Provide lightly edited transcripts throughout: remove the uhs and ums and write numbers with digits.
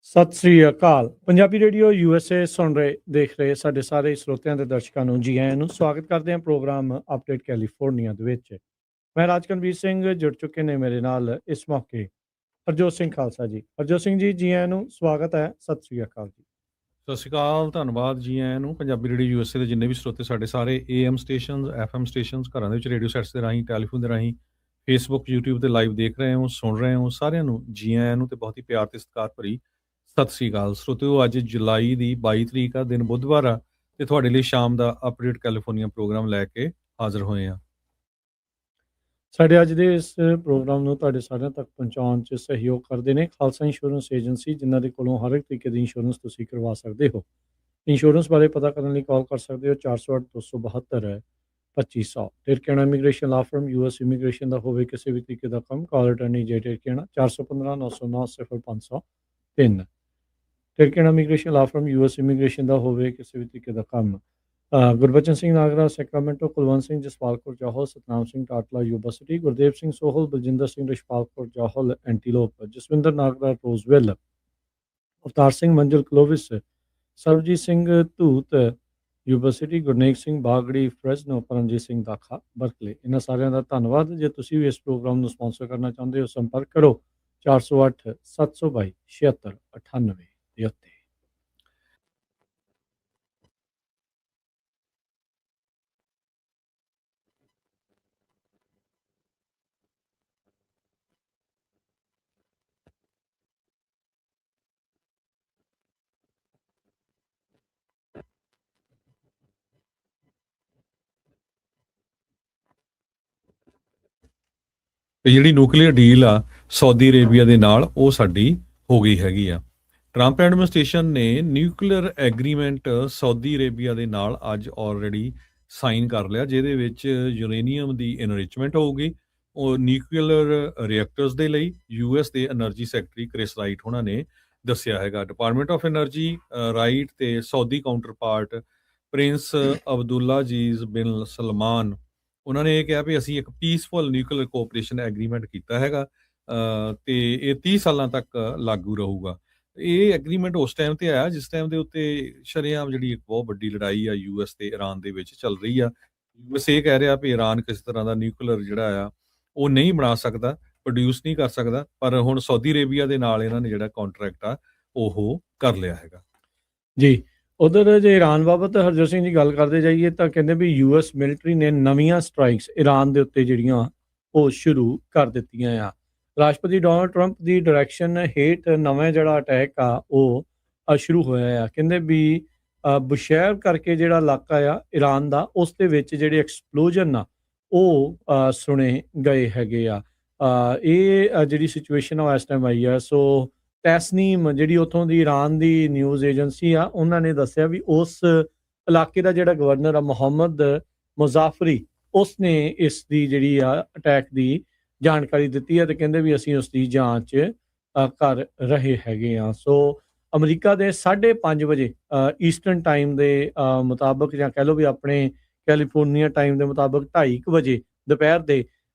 ਸਤਿ ਸ੍ਰੀ ਅਕਾਲ। Punjabi radio USA ਸੁਣ ਰਹੇ ਦੇਖ ਰਹੇ ਸਾਡੇ ਸਾਰੇ ਸਰੋਤਿਆਂ ਤੇ ਦਰਸ਼ਕਾਂ ਨੂੰ ਜੀ ਆਇਆਂ ਨੂੰ ਸਵਾਗਤ ਕਰਦੇ ਹਾਂ ਪ੍ਰੋਗਰਾਮ ਅਪਡੇਟ ਕੈਲੀਫੋਰਨੀਆ ਦੇ ਵਿੱਚ। ਮੈਂ ਰਾਜਕਨਵੀਰ ਸਿੰਘ ਜੁੜ ਚੁੱਕੇ ਨੇ ਮੇਰੇ ਨਾਲ ਇਸ ਮੌਕੇ ਹਰਜੋਤ ਸਿੰਘ ਖਾਲਸਾ ਜੀ। ਹਰਜੋਤ ਸਿੰਘ ਜੀ ਆਇਆਂ ਨੂੰ ਸਵਾਗਤ ਹੈ। ਸਤਿ ਸ੍ਰੀ ਅਕਾਲ ਜੀ। ਸਤਿ ਸ਼੍ਰੀ ਅਕਾਲ, ਧੰਨਵਾਦ ਜੀ ਆਇਆਂ ਨੂੰ। ਪੰਜਾਬੀ ਰੇਡੀਓ USA ਦੇ ਜਿੰਨੇ ਵੀ ਸਰੋਤੇ ਸਾਡੇ ਸਾਰੇ AM ਸਟੇਸ਼ਨਸ, FM ਸਟੇਸ਼ਨਸ, ਘਰਾਂ ਦੇ ਵਿੱਚ ਰੇਡੀਓ ਸੈਟਸ ਦੇ ਰਾਹੀਂ, ਟੈਲੀਫੋਨ ਦੇ ਰਾਹੀਂ, ਫੇਸਬੁੱਕ, YouTube ਤੇ ਲਾਈਵ ਦੇਖ ਰਹੇ ਹੋ, ਸੁਣ ਰਹੇ ਹੋ, ਸਾਰਿਆਂ ਨੂੰ ਜੀ ਆਇਆਂ ਨੂੰ ਤੇ ਬਹੁਤ ਹੀ ਪਿਆਰ ਤੇ ਸਤਿਕਾਰ ਭਰੀ ਸਤਿ ਸ਼੍ਰੀ ਅਕਾਲ। ਸਰੋਤਿਓ, ਅੱਜ ਜੁਲਾਈ ਦੀ 22 ਤਰੀਕ ਆ, ਦਿਨ ਬੁੱਧਵਾਰ ਆ ਤੇ ਤੁਹਾਡੇ ਲਈ ਸ਼ਾਮ ਦਾ ਅਪਡੇਟ ਕੈਲੀਫੋਰਨੀਆ ਪ੍ਰੋਗਰਾਮ ਲੈ ਕੇ ਹਾਜ਼ਰ ਹੋਏ ਆ। ਸਾਡੇ ਅੱਜ ਦੇ ਇਸ ਪ੍ਰੋਗਰਾਮ ਨੂੰ ਤੁਹਾਡੇ ਸਾਰਿਆਂ ਤੱਕ ਪਹੁੰਚਾਉਣ 'ਚ ਸਹਿਯੋਗ ਕਰਦੇ ਨੇ ਖਾਲਸਾ ਇੰਸ਼ੋਰੈਂਸ ਏਜੰਸੀ, ਜਿਨ੍ਹਾਂ ਦੇ ਕੋਲੋਂ ਹਰ ਇੱਕ ਤਰੀਕੇ ਦੀ ਇੰਸ਼ੋਰੈਂਸ ਤੁਸੀਂ ਕਰਵਾ ਸਕਦੇ ਹੋ। ਇੰਸ਼ੋਰੈਂਸ ਬਾਰੇ ਪਤਾ ਕਰਨ ਲਈ ਕਾਲ ਕਰ ਸਕਦੇ ਹੋ 408-272-2500। ਟਿਰਕੇਣਾ immigration law firm US immigration ਦਾ ਹੋਵੇ ਕਿਸੇ ਵੀ ਤਰੀਕੇ ਦਾ ਕੰਮ, ਕਾਲ ਅਟਰਨੀ ਜੇ ਟਿਰਕੇਣਾ 415-909-0503। ਟਿਰਕੇਣਾ immigration law firm US immigration ਦਾ ਹੋਵੇ ਕਿਸੇ ਵੀ ਤਰੀਕੇ ਦਾ ਕੰਮ। Gurbachan Singh Nagra Sacramento, Kulwant Singh Jaspalpur Johal, Satnam Singh Tatla Yuba City, Gurdev Singh Sohal, Baljinder Singh Rishpalpur Johal Antelope, Jaswinder Nagra Roseville, Avtar Singh Manzil Clovis, Sarabjit Singh Dhoot Yuba City, Gurnek Singh ਬਾਗੜੀ ਫਰੈਜ਼ਨੋ, ਪਰਮਜੀਤ ਸਿੰਘ ਦਾਖਾ ਬਰਕਲੇ। ਇਹਨਾਂ ਸਾਰਿਆਂ ਦਾ ਧੰਨਵਾਦ। ਜੇ ਤੁਸੀਂ ਵੀ ਇਸ ਪ੍ਰੋਗਰਾਮ ਨੂੰ ਸਪਾਂਸਰ ਕਰਨਾ ਚਾਹੁੰਦੇ ਹੋ, ਸੰਪਰਕ ਕਰੋ 408-722-7698 ਦੇ ਉੱਤੇ। ਤੇ ਜਿਹੜੀ ਨਿਊਕਲੀਅਰ ਡੀਲ ਆ ਸਾਊਦੀ ਅਰੇਬੀਆ ਦੇ ਨਾਲ, ਉਹ ਸਾਡੀ ਹੋ ਗਈ ਹੈਗੀ ਆ। ਟਰੰਪ ਐਡਮਿਨਿਸਟ੍ਰੇਸ਼ਨ ਨੇ ਨਿਊਕਲੀਅਰ ਐਗਰੀਮੈਂਟ ਸਾਊਦੀ ਅਰੇਬੀਆ ਦੇ ਨਾਲ ਅੱਜ ਆਲਰੇਡੀ ਸਾਈਨ ਕਰ ਲਿਆ, ਜਿਹਦੇ ਵਿੱਚ ਯੂਰੇਨੀਅਮ ਦੀ ਇਨਰਿਚਮੈਂਟ ਹੋਊਗੀ। ਉਹ ਨਿਊਕਲੀਅਰ ਰਿਐਕਟਰਸ ਦੇ ਲਈ US ਦੇ ਐਨਰਜੀ ਸੈਕਟਰੀ ਕ੍ਰਿਸ ਰਾਈਟ ਉਹਨਾਂ ਨੇ ਦੱਸਿਆ ਹੈਗਾ। ਡਿਪਾਰਟਮੈਂਟ ਆਫ ਐਨਰਜੀ ਰਾਈਟ ਤੇ Saudi counterpart prince Abdulaziz bin Salman, ਉਹਨਾਂ ਨੇ ਇਹ ਕਿਹਾ ਵੀ ਅਸੀਂ ਇੱਕ ਪੀਸਫੁਲ ਨਿਊਕਲੀਅਰ ਕੋਆਪਰੇਸ਼ਨ ਐਗਰੀਮੈਂਟ ਕੀਤਾ ਹੈਗਾ ਤੇ ਇਹ 30 ਸਾਲਾਂ ਤੱਕ ਲਾਗੂ ਰਹੂਗਾ। ਇਹ ਐਗਰੀਮੈਂਟ ਉਸ ਟਾਈਮ ਤੇ ਆਇਆ ਜਿਸ ਟਾਈਮ ਦੇ ਉੱਤੇ ਸ਼ਰੇਆਮ ਜਿਹੜੀ ਇੱਕ ਬਹੁਤ ਵੱਡੀ ਲੜਾਈ ਆ US ਤੇ ਈਰਾਨ ਦੇ ਵਿੱਚ ਚੱਲ ਰਹੀ ਆ। US ਇਹ ਕਹਿ ਰਿਹਾ ਵੀ ਈਰਾਨ ਕਿਸੇ ਤਰ੍ਹਾਂ ਦਾ ਨਿਊਕਲੀਅਰ ਜਿਹੜਾ ਆ ਉਹ ਨਹੀਂ ਬਣਾ ਸਕਦਾ, ਪ੍ਰੋਡਿਊਸ ਨਹੀਂ ਕਰ ਸਕਦਾ, ਪਰ ਹੁਣ ਸਾਊਦੀ ਅਰੇਬੀਆ ਦੇ ਨਾਲ ਇਹਨਾਂ ਨੇ ਜਿਹੜਾ ਕੰਟਰੈਕਟ ਆ ਉਹ ਕਰ ਲਿਆ ਹੈਗਾ ਜੀ। ਉਧਰ ਜੇ ਈਰਾਨ ਬਾਬਤ ਹਰਜੋਤ ਸਿੰਘ ਜੀ ਗੱਲ ਕਰਦੇ ਜਾਈਏ ਤਾਂ ਕਹਿੰਦੇ ਵੀ US ਮਿਲਟਰੀ ਨੇ ਨਵੀਆਂ ਸਟ੍ਰਾਈਕਸ ਈਰਾਨ ਦੇ ਉੱਤੇ ਜਿਹੜੀਆਂ ਉਹ ਸ਼ੁਰੂ ਕਰ ਦਿੱਤੀਆਂ ਆ। ਰਾਸ਼ਟਰਪਤੀ ਡੋਨਲਡ ਟਰੰਪ ਦੀ ਡਾਇਰੈਕਸ਼ਨ ਹੇਠ ਨਵਾਂ ਜਿਹੜਾ ਅਟੈਕ ਆ ਉਹ ਸ਼ੁਰੂ ਹੋਇਆ ਆ। ਕਹਿੰਦੇ ਵੀ ਬੁਸ਼ੈਰ ਕਰਕੇ ਜਿਹੜਾ ਇਲਾਕਾ ਆ ਈਰਾਨ ਦਾ, ਉਸ ਦੇ ਵਿੱਚ ਜਿਹੜੇ ਐਕਸਪਲੋਜਨ ਆ ਉਹ ਸੁਣੇ ਗਏ ਹੈਗੇ ਆ। ਇਹ ਜਿਹੜੀ ਸਿਚੁਏਸ਼ਨ ਆ ਇਸ ਟਾਈਮ ਆਈ ਆ। ਸੋ ਟੈਸਨੀਮ ਜਿਹੜੀ ਉੱਥੋਂ ਦੀ ਈਰਾਨ ਦੀ ਨਿਊਜ਼ ਏਜੰਸੀ ਆ, ਉਹਨਾਂ ਨੇ ਦੱਸਿਆ ਵੀ ਉਸ ਇਲਾਕੇ ਦਾ ਜਿਹੜਾ ਗਵਰਨਰ ਆ ਮੁਹੰਮਦ ਮੁਜ਼ਾਫਰੀ, ਉਸ ਨੇ ਇਸ ਦੀ ਜਿਹੜੀ ਆ ਅਟੈਕ ਦੀ ਜਾਣਕਾਰੀ ਦਿੱਤੀ ਹੈ ਤੇ ਕਹਿੰਦੇ ਵੀ ਅਸੀਂ ਉਸ ਦੀ ਜਾਂਚ ਕਰ ਰਹੇ ਹੈਗੇ ਆ। ਸੋ ਅਮਰੀਕਾ ਦੇ 5:30 ਵਜੇ ਈਸਟਰਨ ਟਾਈਮ ਦੇ ਮੁਤਾਬਕ, ਜਾਂ ਕਹਿ ਲਓ ਵੀ ਆਪਣੇ ਕੈਲੀਫੋਰਨੀਆ ਟਾਈਮ ਦੇ ਮੁਤਾਬਕ 2:30 ਵਜੇ ਦੁਪਹਿਰ ਦੇ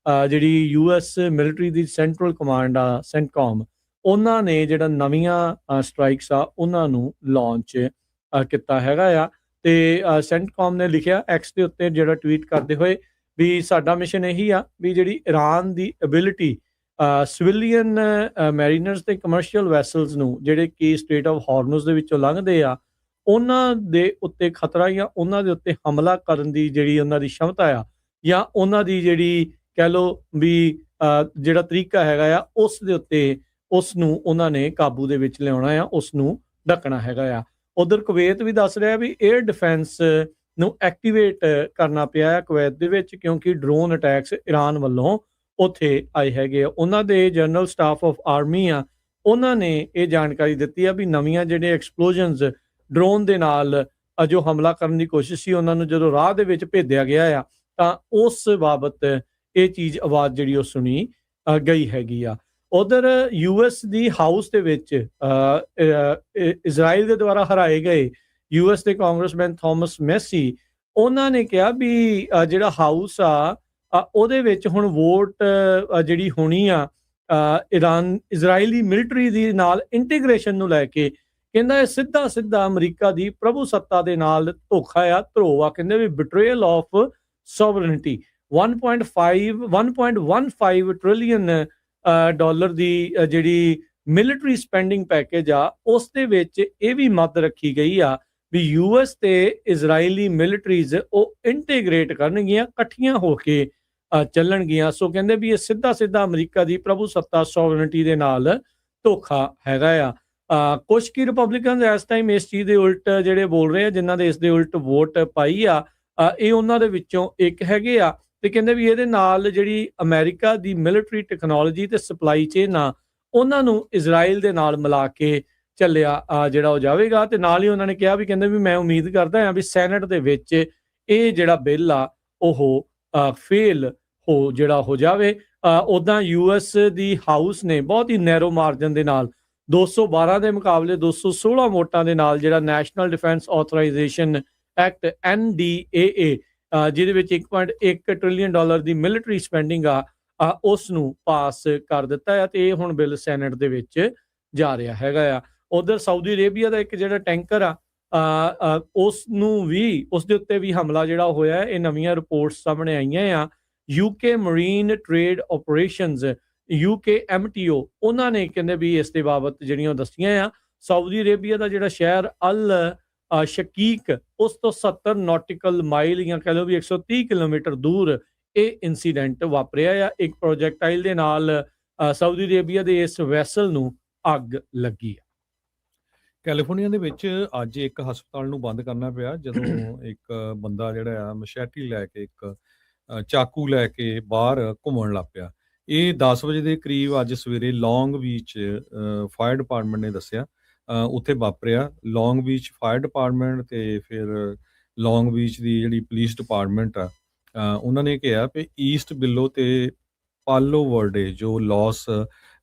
ਜਿਹੜੀ US ਮਿਲਟਰੀ ਦੀ ਸੈਂਟਰਲ ਕਮਾਂਡ ਆ ਸੈਂਟਕੌਮ, ਉਹਨਾਂ ਨੇ ਜਿਹੜਾ ਨਵੀਆਂ ਸਟ੍ਰਾਈਕਸ ਆ ਉਹਨਾਂ ਨੂੰ ਲਾਂਚ ਕੀਤਾ ਹੈਗਾ ਆ। ਤੇ ਸੈਂਟਕੌਮ ਨੇ ਲਿਖਿਆ ਐਕਸ ਦੇ ਉੱਤੇ ਜਿਹੜਾ ਟਵੀਟ ਕਰਦੇ ਹੋਏ ਵੀ ਸਾਡਾ ਮਿਸ਼ਨ ਇਹੀ ਆ ਵੀ ਜਿਹੜੀ ਈਰਾਨ ਦੀ ਐਬਿਲਿਟੀ ਸਿਵਿਲੀਅਨ ਮੈਰੀਨਰਸ ਤੇ ਕਮਰਸ਼ੀਅਲ ਵੈਸਲਸ ਨੂੰ ਜਿਹੜੇ ਕਿ ਸਟ੍ਰੇਟ ਆਫ ਹਾਰਮੁਜ਼ ਦੇ ਵਿੱਚੋਂ ਲੰਘਦੇ ਆ, ਉਹਨਾਂ ਦੇ ਉੱਤੇ ਖਤਰਾ ਜਾਂ ਉਹਨਾਂ ਦੇ ਉੱਤੇ ਹਮਲਾ ਕਰਨ ਦੀ ਜਿਹੜੀ ਉਹਨਾਂ ਦੀ ਸ਼ਮਤਾ ਆ, ਜਾਂ ਉਹਨਾਂ ਦੀ ਜਿਹੜੀ ਕਹਿ ਲਓ ਵੀ ਜਿਹੜਾ ਤਰੀਕਾ ਹੈਗਾ ਆ, ਉਸ ਦੇ ਉੱਤੇ ਉਸ ਨੂੰ ਉਹਨਾਂ ਨੇ ਕਾਬੂ ਦੇ ਵਿੱਚ ਲਿਆਉਣਾ ਆ, ਉਸ ਨੂੰ ਢੱਕਣਾ ਹੈਗਾ ਆ। ਉਧਰ ਕੁਵੈਤ ਵੀ ਦੱਸ ਰਿਹਾ ਵੀ 에ਅਰ ਡਿਫੈਂਸ ਨੂੰ ਐਕਟੀਵੇਟ ਕਰਨਾ ਪਿਆ ਹੈ ਕੁਵੈਤ ਦੇ ਵਿੱਚ, ਕਿਉਂਕਿ ਡਰੋਨ ਅਟੈਕਸ ਈਰਾਨ ਵੱਲੋਂ ਉੱਥੇ ਆਏ ਹੈਗੇ ਆ। ਉਹਨਾਂ ਦੇ ਜਨਰਲ ਸਟਾਫ ਆਫ ਆਰਮੀ ਆ, ਉਹਨਾਂ ਨੇ ਇਹ ਜਾਣਕਾਰੀ ਦਿੱਤੀ ਆ ਵੀ ਨਵੀਆਂ ਜਿਹੜੇ ਐਕਸਪਲੋਜਨਸ ਡਰੋਨ ਦੇ ਨਾਲ ਜੋ ਹਮਲਾ ਕਰਨ ਦੀ ਕੋਸ਼ਿਸ਼ ਸੀ, ਉਹਨਾਂ ਨੂੰ ਜਦੋਂ ਰਾਹ ਦੇ ਵਿੱਚ ਭੇਜਿਆ ਗਿਆ ਆ ਤਾਂ ਉਸ ਬਾਬਤ ਇਹ ਚੀਜ਼ ਆਵਾਜ਼ ਜਿਹੜੀ ਉਹ ਸੁਣੀ ਗਈ ਹੈਗੀ ਆ। ਉਧਰ US ਦੀ ਹਾਊਸ ਦੇ ਵਿੱਚ ਇਜ਼ਰਾਈਲ ਦੇ ਦੁਆਰਾ ਹਰਾਏ ਗਏ US ਦੇ ਕਾਂਗਰਸਮੈਨ ਥਾਮਸ ਮੈਸੀ, ਉਹਨਾਂ ਨੇ ਕਿਹਾ ਵੀ ਜਿਹੜਾ ਹਾਊਸ ਆ ਉਹਦੇ ਵਿੱਚ ਹੁਣ ਵੋਟ ਜਿਹੜੀ ਹੋਣੀ ਆ ਇਜ਼ਰਾਈਲੀ ਮਿਲਟਰੀ ਦੀ ਨਾਲ ਇੰਟੀਗ੍ਰੇਸ਼ਨ ਨੂੰ ਲੈ ਕੇ ਕਹਿੰਦਾ ਇਹ ਸਿੱਧਾ ਅਮਰੀਕਾ ਦੀ ਪ੍ਰਭੂ ਸੱਤਾ ਦੇ ਨਾਲ ਧੋਖਾ ਆ, ਧਰੋਹ ਆ। ਕਹਿੰਦੇ ਵੀ ਬਿਟਰੇਅਲ ਆਫ ਸੋਵਰਨਟੀ। 1.15 ਟ੍ਰਿਲੀਅਨ ਡਾਲਰ ਦੀ ਜਿਹੜੀ ਮਿਲਟਰੀ ਸਪੈਂਡਿੰਗ ਪੈਕੇਜ ਆ, ਉਸ ਦੇ ਵਿੱਚ ਇਹ ਵੀ ਮੱਦ ਰੱਖੀ ਗਈ ਆ ਵੀ ਯੂਐਸ ਤੇ ਇਜ਼ਰਾਈਲੀ ਮਿਲਟਰੀਜ਼ ਉਹ ਇੰਟੀਗ੍ਰੇਟ ਕਰਨਗੀਆਂ, ਇਕੱਠੀਆਂ ਹੋ ਕੇ ਚੱਲਣਗੀਆਂ। ਸੋ ਕਹਿੰਦੇ ਵੀ ਇਹ ਸਿੱਧਾ ਅਮਰੀਕਾ ਦੀ ਪ੍ਰਭੂ ਸੱਤਾ ਸੋਵਰਨਟੀ ਦੇ ਨਾਲ ਧੋਖਾ ਹੈਗਾ ਆ। ਕੁਝ ਕੀ ਰਿਪਬਲਿਕਨ ਇਸ ਟਾਈਮ ਇਸ ਚੀਜ਼ ਦੇ ਉਲਟ ਜਿਹੜੇ ਬੋਲ ਰਹੇ ਆ, ਜਿਨ੍ਹਾਂ ਦੇ ਇਸ ਦੇ ਉਲਟ ਵੋਟ ਪਾਈ ਆ, ਇਹ ਉਹਨਾਂ ਦੇ ਵਿੱਚੋਂ ਇੱਕ ਹੈਗੇ ਆ। ਤੇ ਕਹਿੰਦੇ ਵੀ ਇਹਦੇ ਨਾਲ ਜਿਹੜੀ ਅਮਰੀਕਾ ਦੀ ਮਿਲਟਰੀ ਟੈਕਨੋਲੋਜੀ ਤੇ ਸਪਲਾਈ ਚੇਨ ਆ, ਉਹਨਾਂ ਨੂੰ ਇਜ਼ਰਾਈਲ ਦੇ ਨਾਲ ਮਿਲਾ ਕੇ ਚੱਲਿਆ ਜਿਹੜਾ ਉਹ ਜਾਵੇਗਾ। ਤੇ ਨਾਲ ਹੀ ਉਹਨਾਂ ਨੇ ਕਿਹਾ ਵੀ ਕਹਿੰਦੇ ਵੀ ਮੈਂ ਉਮੀਦ ਕਰਦਾ ਹਾਂ ਵੀ ਸੈਨੇਟ ਦੇ ਵਿੱਚ ਇਹ ਜਿਹੜਾ ਬਿੱਲ ਆ ਉਹ ਫੇਲ ਹੋ ਜਾਵੇ। ਉੱਦਾਂ ਯੂਐਸ ਦੀ ਹਾਊਸ ਨੇ ਬਹੁਤ ਹੀ ਨੈਰੋ ਮਾਰਜਨ ਦੇ ਨਾਲ 212 ਦੇ ਮੁਕਾਬਲੇ 216 ਵੋਟਾਂ ਦੇ ਨਾਲ ਜਿਹੜਾ ਨੈਸ਼ਨਲ ਡਿਫੈਂਸ ਆਥੋਰਾਈਜ਼ੇਸ਼ਨ ਐਕਟ NDAA, ਜਿਹਦੇ ਵਿੱਚ 1.1 ਟ੍ਰਿਲੀਅਨ ਡਾਲਰ ਦੀ ਮਿਲਟਰੀ ਸਪੈਂਡਿੰਗ ਆ, ਉਸ ਨੂੰ ਪਾਸ ਕਰ ਦਿੱਤਾ ਹੈ। ਤੇ ਇਹ ਹੁਣ ਬਿੱਲ ਸੈਨੇਟ ਦੇ ਵਿੱਚ ਜਾ ਰਿਹਾ ਹੈਗਾ ਆ। ਉਧਰ ਸਾਊਦੀ ਅਰੇਬੀਆ ਦਾ ਇੱਕ ਜਿਹੜਾ ਟੈਂਕਰ ਆ, ਉਸ ਨੂੰ ਵੀ ਉਸ ਦੇ ਉੱਤੇ ਵੀ ਹਮਲਾ ਜਿਹੜਾ ਹੋਇਆ। ਇਹ ਨਵੀਆਂ ਰਿਪੋਰਟਸ ਸਾਹਮਣੇ ਆਈਆਂ ਆ। UK marine trade operations UKMTO, ਉਹਨਾਂ ਨੇ ਕਹਿੰਦੇ ਵੀ ਇਸ ਦੇ ਬਾਬਤ ਜਿਹੜੀਆਂ ਦੱਸੀਆਂ ਆ। ਸਾਊਦੀ ਅਰੇਬੀਆ ਦਾ ਜਿਹੜਾ ਸ਼ਹਿਰ ਅਲ ਸ਼ਕੀਕ, ਉਸ ਤੋਂ 70 ਨੌਟੀਕਲ ਮਾਈਲ ਜਾਂ ਕਹਿ ਲਓ ਵੀ 130 ਕਿਲੋਮੀਟਰ ਦੂਰ ਇਹ ਇਨਸੀਡੈਂਟ ਵਾਪਰਿਆ ਆ। ਇੱਕ ਪ੍ਰੋਜੈਕਟਾਈਲ ਦੇ ਨਾਲ ਸਾਊਦੀ ਅਰੇਬੀਆ ਦੇ ਇਸ ਵੈਸਲ ਨੂੰ ਅੱਗ ਲੱਗੀ ਆ। ਕੈਲੀਫੋਰਨੀਆ ਦੇ ਵਿੱਚ ਅੱਜ ਇੱਕ ਹਸਪਤਾਲ ਨੂੰ ਬੰਦ ਕਰਨਾ ਪਿਆ ਜਦੋਂ ਇੱਕ ਬੰਦਾ ਜਿਹੜਾ ਆ ਮਸ਼ੈਟੀ ਲੈ ਕੇ, ਇੱਕ ਚਾਕੂ ਲੈ ਕੇ ਬਾਹਰ ਘੁੰਮਣ ਲੱਗ ਪਿਆ। ਇਹ 10 ਵਜੇ ਦੇ ਕਰੀਬ ਅੱਜ ਸਵੇਰੇ ਲੌਂਗ ਬੀਚ ਫਾਇਰ ਡਿਪਾਰਟਮੈਂਟ ਨੇ ਦੱਸਿਆ ਉੱਥੇ ਵਾਪਰਿਆ। ਲੌਂਗ ਬੀਚ ਫਾਇਰ ਡਿਪਾਰਟਮੈਂਟ ਤੇ ਫਿਰ ਲੌਂਗ ਬੀਚ ਦੀ ਜਿਹੜੀ ਪੁਲਿਸ ਡਿਪਾਰਟਮੈਂਟ ਆ, ਉਹਨਾਂ ਨੇ ਕਿਹਾ ਵੀ ਈਸਟ ਬਿੱਲੋ ਤੇ ਪਾਲੋ ਵਰਡੇ ਜੋ ਲਾਸ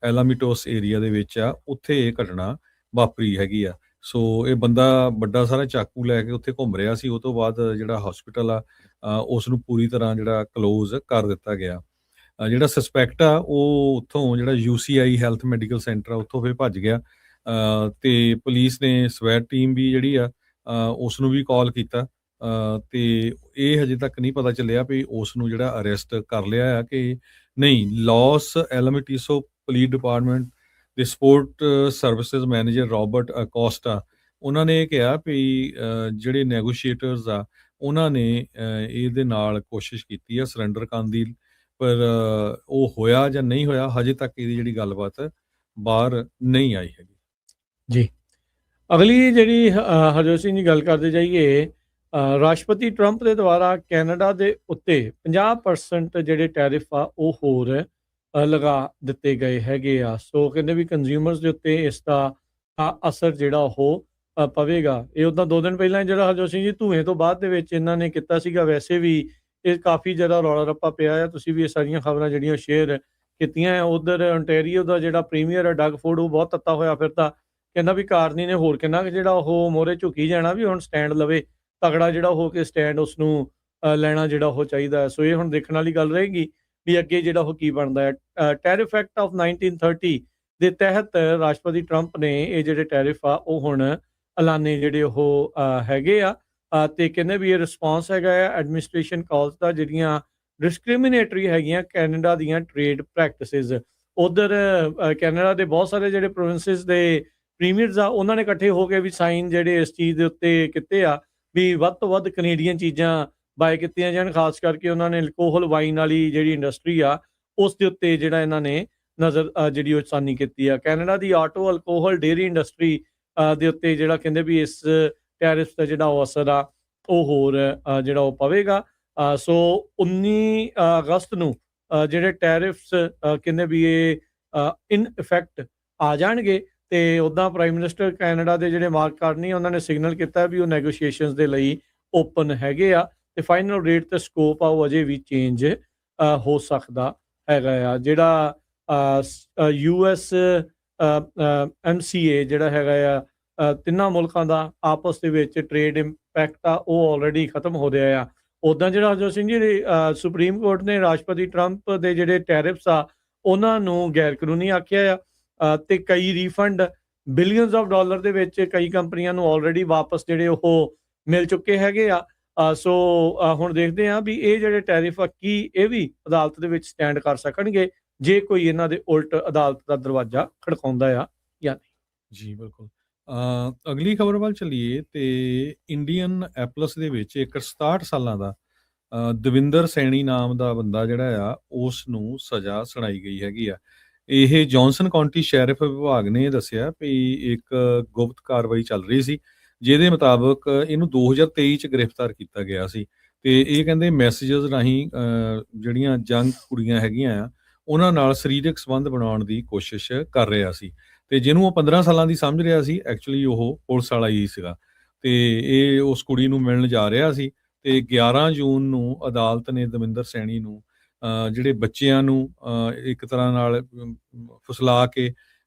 ਐਲਾਮਿਟੋਸ ਏਰੀਆ ਦੇ ਵਿੱਚ ਆ, ਉੱਥੇ ਇਹ ਘਟਨਾ ਵਾਪਰੀ ਹੈਗੀ ਆ। ਸੋ ਇਹ ਬੰਦਾ ਵੱਡਾ ਸਾਰਾ ਚਾਕੂ ਲੈ ਕੇ ਉੱਥੇ ਘੁੰਮ ਰਿਹਾ ਸੀ। ਉਹ ਤੋਂ ਬਾਅਦ ਜਿਹੜਾ ਹਸਪੀਟਲ ਆ ਉਸ ਨੂੰ ਪੂਰੀ ਤਰ੍ਹਾਂ ਜਿਹੜਾ ਕਲੋਜ਼ ਕਰ ਦਿੱਤਾ ਗਿਆ। ਜਿਹੜਾ ਸਸਪੈਕਟ ਆ ਉਹ ਉੱਥੋਂ ਜਿਹੜਾ UCI ਹੈਲਥ ਮੈਡੀਕਲ ਸੈਂਟਰ ਆ ਉੱਥੋਂ ਫਿਰ ਭੱਜ ਗਿਆ। ਤੇ ਪੁਲਿਸ ਨੇ ਸਵੈਟ ਟੀਮ ਵੀ ਜਿਹੜੀ ਆ ਉਸ ਨੂੰ ਵੀ ਕਾਲ ਕੀਤਾ। ਤੇ ਇਹ ਹਜੇ ਤੱਕ ਨਹੀਂ ਪਤਾ ਚੱਲਿਆ ਵੀ ਉਸ ਨੂੰ ਜਿਹੜਾ ਅਰੈਸਟ ਕਰ ਲਿਆ ਆ ਕਿ ਨਹੀਂ। ਲਾਸ ਐਲਾਮਿਟੋਸ ਪੁਲਿਸ ਡਿਪਾਰਟਮੈਂਟ ਦੇ ਸਪੋਰਟ ਸਰਵਿਸਿਜ਼ ਮੈਨੇਜਰ ਰਾਬਰਟ ਅਕੋਸਟਾ, ਉਹਨਾਂ ਨੇ ਇਹ ਕਿਹਾ ਵੀ ਜਿਹੜੇ ਨੈਗੋਸ਼ੀਏਟਰਸ ਆ ਉਹਨਾਂ ਨੇ ਇਹਦੇ ਨਾਲ ਕੋਸ਼ਿਸ਼ ਕੀਤੀ ਆ ਸਰੈਂਡਰ ਕਰਨ ਦੀ, ਪਰ ਉਹ ਹੋਇਆ ਜਾਂ ਨਹੀਂ ਹੋਇਆ ਹਜੇ ਤੱਕ ਇਹਦੀ ਜਿਹੜੀ ਗੱਲਬਾਤ ਬਾਹਰ ਨਹੀਂ ਆਈ ਹੈਗੀ। ਜੀ, ਅਗਲੀ ਜਿਹੜੀ ਹਰਜੋਤ ਸਿੰਘ ਜੀ ਗੱਲ ਕਰਦੇ ਜਾਈਏ, ਰਾਸ਼ਟਰਪਤੀ ਟਰੰਪ ਦੇ ਦੁਆਰਾ ਕੈਨੇਡਾ ਦੇ ਉੱਤੇ 50% ਜਿਹੜੇ ਟੈਰਿਫ ਆ ਉਹ ਹੋਰ ਲਗਾ ਦਿੱਤੇ ਗਏ ਹੈਗੇ ਆ। ਸੋ ਕਹਿੰਦੇ ਵੀ ਕੰਜ਼ਿਊਮਰਸ ਦੇ ਉੱਤੇ ਇਸ ਦਾ ਅਸਰ ਜਿਹੜਾ ਉਹ ਪਵੇਗਾ। ਇਹ ਉੱਦਾਂ 2 ਦਿਨ ਪਹਿਲਾਂ ਜਿਹੜਾ ਹਰਜੋਤ ਸਿੰਘ ਜੀ ਧੂਏ ਤੋਂ ਬਾਅਦ ਦੇ ਵਿੱਚ ਇਹਨਾਂ ਨੇ ਕੀਤਾ ਸੀਗਾ। ਵੈਸੇ ਵੀ ਇਹ ਕਾਫੀ ਜ਼ਿਆਦਾ ਰੌਲਾ ਰੱਪਾ ਪਿਆ ਆ। ਤੁਸੀਂ ਵੀ ਇਹ ਸਾਰੀਆਂ ਖਬਰਾਂ ਜਿਹੜੀਆਂ ਸ਼ੇਅਰ ਕੀਤੀਆਂ। ਉਧਰ ontario ਦਾ ਜਿਹੜਾ ਪ੍ਰੀਮੀਅਰ ਆ ਡਗ ਫੋਰਡ, ਉਹ ਬਹੁਤ ਤੱਤਾ ਹੋਇਆ ਫਿਰਦਾ। ਕਹਿੰਦਾ ਵੀ ਕਾਰਨੀ ਨੇ ਹੋਰ ਕਿੰਨਾ ਜਿਹੜਾ ਉਹ ਮੋਹਰੇ ਝੁਕੀ ਜਾਣਾ, ਵੀ ਹੁਣ ਸਟੈਂਡ ਲਵੇ ਤਗੜਾ ਜਿਹੜਾ ਹੋ ਕੇ ਸਟੈਂਡ ਉਸ ਨੂੰ ਲੈਣਾ ਜਿਹੜਾ ਉਹ ਚਾਹੀਦਾ ਹੈ। ਸੋ ਇਹ ਹੁਣ ਦੇਖਣ ਵਾਲੀ ਗੱਲ ਰਹੇਗੀ ਵੀ ਅੱਗੇ ਜਿਹੜਾ ਉਹ ਕੀ ਬਣਦਾ ਹੈ। ਟੈਰਿਫ ਐਕਟ ਆਫ 1930 ਦੇ ਤਹਿਤ ਰਾਸ਼ਟਰਪਤੀ ਟਰੰਪ ਨੇ ਇਹ ਜਿਹੜੇ ਟੈਰਿਫ ਆ ਉਹ ਹੁਣ ਐਲਾਨੇ ਜਿਹੜੇ ਉਹ ਹੈਗੇ ਆ। ਤੇ ਕਹਿੰਦੇ ਵੀ ਇਹ ਰਿਸਪੌਂਸ ਹੈਗਾ ਆ ਐਡਮਿਨਿਸਟ੍ਰੇਸ਼ਨ ਕਾਲਸ ਦਾ, ਜਿਹੜੀਆਂ ਡਿਸਕ੍ਰਿਮੀਨੇਟਰੀ ਹੈਗੀਆਂ ਕੈਨੇਡਾ ਦੀਆਂ ਟ੍ਰੇਡ ਪ੍ਰੈਕਟਿਸਿਸ। ਉਧਰ ਕੈਨੇਡਾ ਦੇ ਬਹੁਤ ਸਾਰੇ ਜਿਹੜੇ ਪ੍ਰੋਵਿੰਸਿਸ ਦੇ ਪ੍ਰੀਮੀਅਰਸ ਆ, ਉਹਨਾਂ ਨੇ ਇਕੱਠੇ ਹੋ ਕੇ ਵੀ ਸਾਈਨ ਜਿਹੜੇ ਇਸ ਚੀਜ਼ ਦੇ ਉੱਤੇ ਕੀਤੇ ਆ ਵੀ ਵੱਧ ਤੋਂ ਵੱਧ ਕੈਨੇਡੀਅਨ ਚੀਜ਼ਾਂ ਬਾਏ ਕੀਤੀਆਂ ਜਾਣ। ਖਾਸ ਕਰਕੇ ਉਹਨਾਂ ਨੇ ਅਲਕੋਹਲ ਵਾਈਨ ਵਾਲੀ ਜਿਹੜੀ ਇੰਡਸਟਰੀ ਆ ਉਸ ਦੇ ਉੱਤੇ ਜਿਹੜਾ ਇਹਨਾਂ ਨੇ ਨਜ਼ਰ ਜਿਹੜੀ ਉਹ ਸਾਨੀ ਕੀਤੀ ਆ। ਕੈਨੇਡਾ ਦੀ ਆਟੋ, ਅਲਕੋਹਲ, ਡੇਅਰੀ ਇੰਡਸਟਰੀ ਦੇ ਉੱਤੇ ਜਿਹੜਾ ਕਹਿੰਦੇ ਵੀ ਇਸ ਟੈਰਿਫ ਦਾ ਜਿਹੜਾ ਉਹ ਅਸਰ ਆ ਉਹ ਹੋਰ ਜਿਹੜਾ ਉਹ ਪਵੇਗਾ। ਸੋ 19 ਅਗਸਤ ਨੂੰ ਜਿਹੜੇ ਟੈਰਿਫਸ ਕਹਿੰਦੇ ਵੀ ਇਹ ਇਨ ਇਫੈਕਟ ਆ ਜਾਣਗੇ। ਤੇ ਉੱਦਾਂ ਪ੍ਰਾਈਮ ਮਿਨਿਸਟਰ ਕੈਨੇਡਾ ਦੇ ਜਿਹੜੇ ਮਾਰਕ ਕਾਰਨੀ, ਉਹਨਾਂ ਨੇ ਸਿਗਨਲ ਕੀਤਾ ਵੀ ਉਹ ਨੈਗੋਸ਼ੀਏਸ਼ਨਸ ਦੇ ਲਈ ਓਪਨ ਹੈਗੇ ਆ। ਤੇ ਫਾਈਨਲ ਰੇਟ ਤੇ ਸਕੋਪ ਆ ਉਹ ਅਜੇ ਵੀ ਚੇਂਜ ਹੋ ਸਕਦਾ ਹੈਗਾ ਆ। ਜਿਹੜਾ US MCA ਜਿਹੜਾ ਹੈਗਾ ਆ ਤਿੰਨਾਂ ਮੁਲਕਾਂ ਦਾ ਆਪਸ ਦੇ ਵਿੱਚ ਟ੍ਰੇਡ ਇੰਪੈਕਟ ਆ ਉਹ ਆਲਰੇਡੀ ਖਤਮ ਹੋ ਰਿਹਾ ਆ। ਉੱਦਾਂ ਜਿਹੜਾ ਹਰਜੋਤ ਸਿੰਘ ਜੀ ਸੁਪਰੀਮ ਕੋਰਟ ਨੇ ਰਾਸ਼ਟਰਪਤੀ ਟਰੰਪ ਦੇ ਜਿਹੜੇ ਟੈਰਿਫਸ ਆ ਉਹਨਾਂ ਨੂੰ ਗੈਰ ਕਾਨੂੰਨੀ ਆਖਿਆ ਆ ਤੇ ਕਈ ਰੀਫੰਡ ਬਿਲੀਅਨਸ ਆਫ ਡਾਲਰ ਦੇ ਵਿੱਚ ਕਈ ਕੰਪਨੀਆਂ ਨੂੰ ਆਲਰੇਡੀ ਵਾਪਸ ਜਿਹੜੇ ਉਹ ਮਿਲ ਚੁੱਕੇ ਹੈਗੇ ਆ। ਸੋ ਹੁਣ ਦੇਖਦੇ ਹਾਂ ਵੀ ਇਹ ਜਿਹੜੇ ਟੈਰਿਫ ਆ ਕੀ ਇਹ ਵੀ ਅਦਾਲਤ ਦੇ ਵਿੱਚ ਸਟੈਂਡ ਕਰ ਸਕਣਗੇ ਜੇ ਕੋਈ ਇਹਨਾਂ ਦੇ ਉਲਟ ਅਦਾਲਤ ਦਾ ਦਰਵਾਜ਼ਾ ਖੜਕਾਉਂਦਾ ਆ ਜਾਂ ਨਹੀਂ। ਜੀ ਬਿਲਕੁਲ। ਅਗਲੀ ਖਬਰ ਵੱਲ ਚੱਲੀਏ ਤੇ ਇੰਡੀਅਨ ਐਪਲਸ ਦੇ ਵਿੱਚ ਇੱਕ 67 ਸਾਲਾਂ ਦਾ ਦਵਿੰਦਰ ਸੈਣੀ ਨਾਮ ਦਾ ਬੰਦਾ ਜਿਹੜਾ ਆ ਉਸ ਨੂੰ ਸਜ਼ਾ ਸੁਣਾਈ ਗਈ ਹੈਗੀ ਆ। ਇਹ ਜੌਨਸਨ ਕਾਉਂਟੀ ਸ਼ੈਰਿਫ ਵਿਭਾਗ ਨੇ ਦੱਸਿਆ ਵੀ ਇੱਕ ਗੁਪਤ ਕਾਰਵਾਈ ਚੱਲ ਰਹੀ ਸੀ ਜਿਹਦੇ ਮੁਤਾਬਕ ਇਹਨੂੰ 2023 ਚ ਗ੍ਰਿਫਤਾਰ ਕੀਤਾ ਗਿਆ ਸੀ ਤੇ ਇਹ ਕਹਿੰਦੇ ਮੈਸੇजेस ਰਾਹੀਂ ਜਿਹੜੀਆਂ ਜੰਗ ਕੁੜੀਆਂ ਹੈਗੀਆਂ ਆ ਉਹਨਾਂ ਨਾਲ ਸਰੀਰਕ ਸੰਬੰਧ ਬਣਾਉਣ ਦੀ ਕੋਸ਼ਿਸ਼ ਕਰ ਰਿਹਾ ਸੀ ਤੇ ਜਿਹਨੂੰ ਉਹ 15 ਸਾਲਾਂ ਦੀ ਸਮਝ ਰਿਹਾ ਸੀ ਐਕਚੁਅਲੀ ਉਹ ਪੁਲਿਸ ਵਾਲਾ ਹੀ ਸੀਗਾ ਤੇ ਇਹ ਉਸ ਕੁੜੀ ਨੂੰ ਮਿਲਣ ਜਾ ਰਿਹਾ ਸੀ ਤੇ 11 ਜੂਨ ਨੂੰ ਅਦਾਲਤ ਨੇ ਦਵਿੰਦਰ ਸੈਣੀ ਨੂੰ ਜਿਹੜੇ ਬੱਚਿਆਂ ਨੂੰ ਇੱਕ ਤਰ੍ਹਾਂ ਨਾਲ ਫੁਸਲਾ ਕੇ